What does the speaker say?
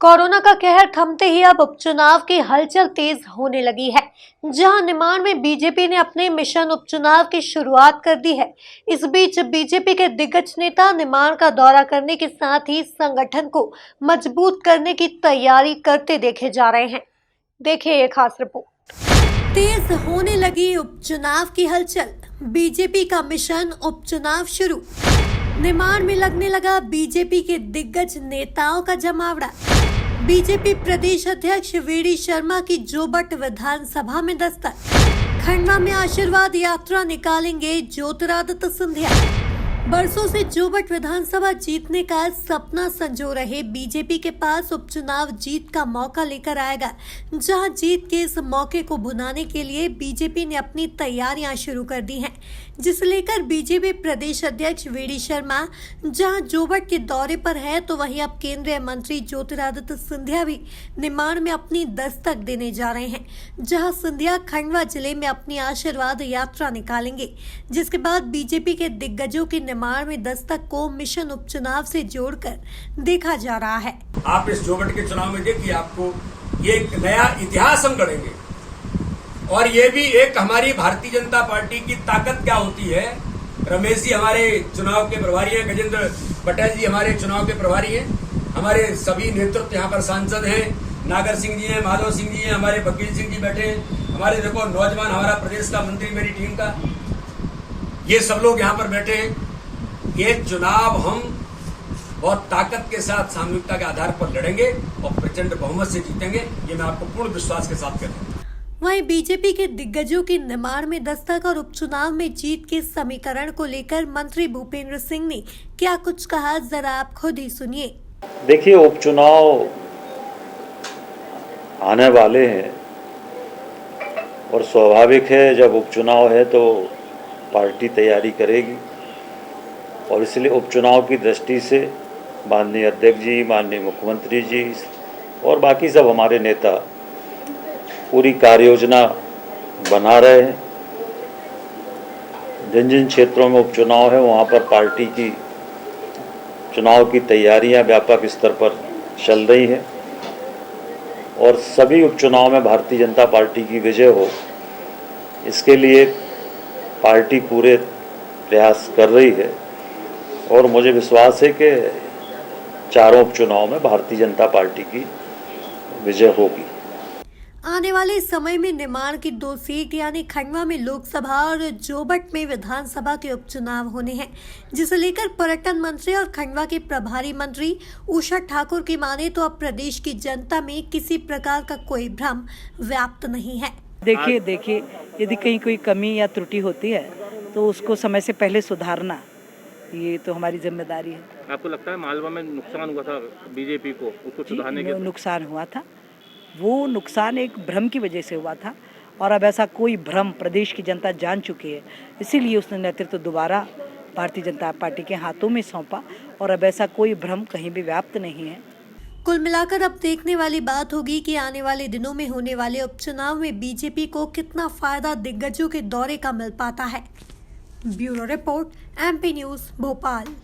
Corona का कहर थमते ही अब उपचुनाव की हलचल तेज होने लगी है। जहां निमाड़ में बीजेपी ने अपने मिशन उपचुनाव की शुरुआत कर दी है। इस बीच बीजेपी के दिग्गज नेता निमाड़ का दौरा करने के साथ ही संगठन को मजबूत करने की तैयारी करते देखे जा रहे हैं। देखिए ये खास रिपोर्ट। तेज होने लगी उपचुनाव की हलचल, बीजेपी का मिशन उपचुनाव शुरू। निमाड़ में लगने लगा बीजेपी के दिग्गज नेताओं का जमावड़ा। बीजेपी प्रदेश अध्यक्ष वीडी शर्मा की जोबट विधानसभा में दस्तक। खंडवा में आशीर्वाद यात्रा निकालेंगे ज्योतिरादित्य सिंधिया। बरसों से जोबट विधानसभा जीतने का सपना संजो रहे बीजेपी के पास उपचुनाव जीत का मौका लेकर आएगा। जहां जीत के इस मौके को भुनाने के लिए बीजेपी ने अपनी तैयारियां शुरू कर दी हैं, जिसे लेकर बीजेपी प्रदेश अध्यक्ष वीडी शर्मा जहां जोबट के दौरे पर है, तो वहीं अब केंद्रीय मंत्री ज्योतिरादित्य सिंधिया भी निमाड़ में अपनी दस्तक देने जा रहे हैं। जहां सिंधिया खंडवा जिले में अपनी आशीर्वाद यात्रा निकालेंगे, जिसके बाद बीजेपी के दिग्गजों की निमाड़ में दस्तक को मिशन उपचुनाव से जोड़कर देखा जा रहा है। आप इस जोबट के चुनाव में देखिए, आपको ये एक नया इतिहास हम गढ़ेंगे और ये भी एक हमारी भारतीय जनता पार्टी की ताकत क्या होती है। रमेश जी हमारे चुनाव के प्रभारी हैं, गजेंद्र पटेल जी हमारे चुनाव के प्रभारी हैं, हमारे सभी नेतृत्व यहाँ पर सांसद हैं, नागर सिंह जी हैं, माधव सिंह जी हैं, हमारे वकील सिंह जी बैठे हैं, हमारे देखो नौजवान हमारा प्रदेश का मंत्री मेरी टीम का, ये सब लोग यहाँ पर बैठे हैं। ये चुनाव हम बहुत ताकत के साथ सामूहिकता के आधार पर लड़ेंगे और प्रचंड बहुमत से जीतेंगे, ये मैं आपको पूर्ण विश्वास के साथ कहता हूँ। वहीं बीजेपी के दिग्गजों की निमाड़ में दस्तक और उपचुनाव में जीत के समीकरण को लेकर मंत्री भूपेंद्र सिंह ने क्या कुछ कहा, जरा आप खुद ही सुनिए। देखिए, उपचुनाव आने वाले हैं और स्वाभाविक है जब उपचुनाव है तो पार्टी तैयारी करेगी, और इसलिए उपचुनाव की दृष्टि से माननीय अध्यक्ष जी, माननीय मुख्यमंत्री जी और बाकी सब हमारे नेता पूरी कार्य योजना बना रहे हैं। जिन जिन क्षेत्रों में उपचुनाव है वहाँ पर पार्टी की चुनाव की तैयारियां व्यापक स्तर पर चल रही हैं और सभी उपचुनाव में भारतीय जनता पार्टी की विजय हो, इसके लिए पार्टी पूरे प्रयास कर रही है और मुझे विश्वास है कि चारों उपचुनाव में भारतीय जनता पार्टी की विजय होगी। आने वाले समय में निमाड़ की 2 सीट यानी खंडवा में लोकसभा और जोबट में विधानसभा के उपचुनाव होने हैं, जिसे लेकर पर्यटन मंत्री और खंडवा के प्रभारी मंत्री उषा ठाकुर की माने तो अब प्रदेश की जनता में किसी प्रकार का कोई भ्रम व्याप्त नहीं है। देखिए यदि कहीं कोई कमी या त्रुटि होती है तो उसको समय से पहले सुधारना, ये तो हमारी जिम्मेदारी है। आपको लगता है मालवा में नुकसान हुआ था बीजेपी को, उसको सुधारने के नुकसान हुआ था, वो नुकसान एक भ्रम की वजह से हुआ था और अब ऐसा कोई भ्रम प्रदेश की जनता जान चुकी है, इसीलिए उसने नेतृत्व दोबारा भारतीय जनता पार्टी के हाथों में सौंपा और अब ऐसा कोई भ्रम कहीं भी व्याप्त नहीं है। कुल मिलाकर अब देखने वाली बात होगी कि आने वाले दिनों में होने वाले उपचुनाव में बीजेपी को कितना फायदा दिग्गजों के दौरे का मिल पाता है। Bureau report, MP news, Bhopal.